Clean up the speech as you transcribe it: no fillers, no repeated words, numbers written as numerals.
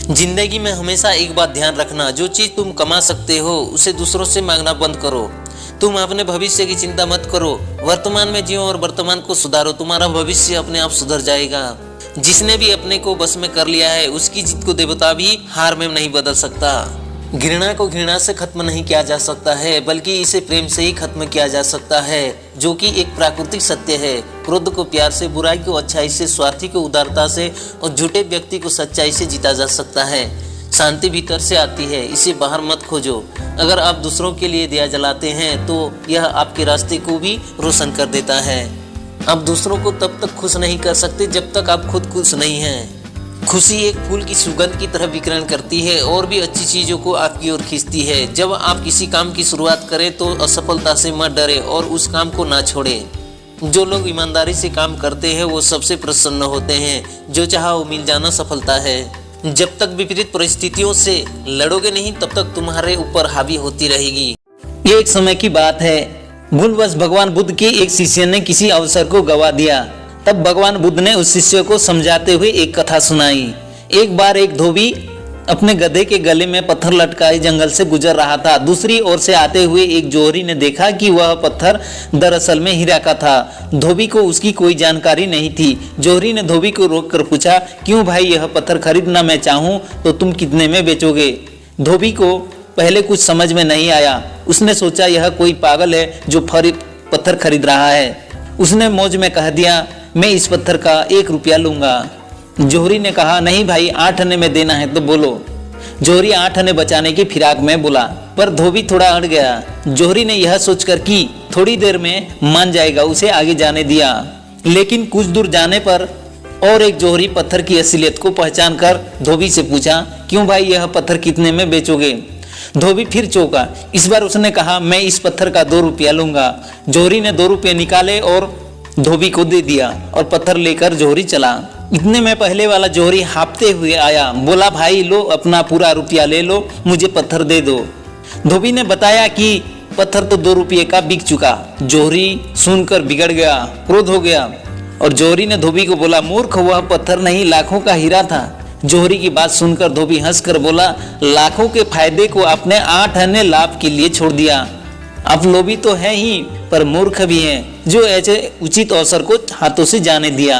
जिंदगी में हमेशा एक बात ध्यान रखना, जो चीज तुम कमा सकते हो उसे दूसरों से मांगना बंद करो। तुम अपने भविष्य की चिंता मत करो, वर्तमान में जियो और वर्तमान को सुधारो। तुम्हारा भविष्य अपने आप सुधर जाएगा। जिसने भी अपने को बस में कर लिया है उसकी जीत को देवता भी हार में नहीं बदल सकता। घृणा को घृणा से खत्म नहीं किया जा सकता है, बल्कि इसे प्रेम से ही खत्म किया जा सकता है, जो कि एक प्राकृतिक सत्य है। क्रोध को प्यार से, बुराई को अच्छाई से, स्वार्थी को उदारता से और झूठे व्यक्ति को सच्चाई से जीता जा सकता है। शांति भीतर से आती है, इसे बाहर मत खोजो। अगर आप दूसरों के लिए दिया जलाते हैं तो यह आपके रास्ते को भी रोशन कर देता है। आप दूसरों को तब तक खुश नहीं कर सकते जब तक आप खुद खुश नहीं हैं। खुशी एक फूल की सुगंध की तरह विकिरण करती है और भी अच्छी चीज़ों को आपकी ओर खींचती है। जब आप किसी काम की शुरुआत करें तो असफलता से मत डरे और उस काम को ना छोड़ें। जो लोग ईमानदारी से काम करते हैं वो सबसे प्रसन्न होते हैं। जो चाहा वो मिल जाना सफलता है। जब तक विपरीत परिस्थितियों से लड़ोगे नहीं तब तक तुम्हारे ऊपर हावी होती रहेगी। ये एक समय की बात है। भूलवश भगवान बुद्ध के एक शिष्य ने किसी अवसर को गवा दिया। तब भगवान बुद्ध ने उस शिष्य को समझाते हुए एक कथा सुनाई। एक बार एक धोबी अपने गधे के गले में पत्थर लटकाए जंगल से गुजर रहा था। दूसरी ओर से आते हुए एक जोहरी ने देखा कि वह पत्थर दरअसल में हीरा का था। धोबी को उसकी कोई जानकारी नहीं थी। जोहरी ने धोबी को रोककर पूछा, क्यों भाई, यह पत्थर खरीदना मैं चाहूँ तो तुम कितने में बेचोगे? धोबी को पहले कुछ समझ में नहीं आया। उसने सोचा यह कोई पागल है जो पत्थर खरीद रहा है। उसने मौज में कह दिया, मैं इस पत्थर का 1 रुपया लूंगा। जोहरी ने कहा, नहीं भाई, 8 आने में देना है तो बोलो। जोहरी 8 आने बचाने की फिराक में बोला, पर धोबी थोड़ा अड़ गया। जोहरी ने यह सोचकर कि थोड़ी देर में मान जाएगा, उसे आगे जाने दिया। लेकिन कुछ दूर जाने पर और एक जोहरी पत्थर की असलियत को पहचान कर धोबी से पूछा, क्यों भाई, यह पत्थर कितने में बेचोगे? धोबी फिर चौंका। इस बार उसने कहा, मैं इस पत्थर का 2 रुपया लूंगा। जोहरी ने 2 रुपये निकाले और धोबी को दे दिया और पत्थर लेकर जोहरी चला। इतने में पहले वाला जोहरी हाँफते हुए आया। बोला, भाई लो, अपना पूरा रुपया ले लो, मुझे पत्थर दे दो। धोबी ने बताया कि पत्थर तो 2 रुपये का बिक चुका। जोहरी सुनकर बिगड़ गया, क्रोध हो गया और जोहरी ने धोबी को बोला, मूर्ख, वह पत्थर नहीं, लाखों का हीरा था। जोहरी की बात सुनकर धोबी हंसकर बोला, लाखों के फायदे को आपने 8 आने लाभ के लिए छोड़ दिया। आप लोभी तो है ही पर मूर्ख भी हैं, जो ऐसे उचित अवसर को हाथों से जाने दिया।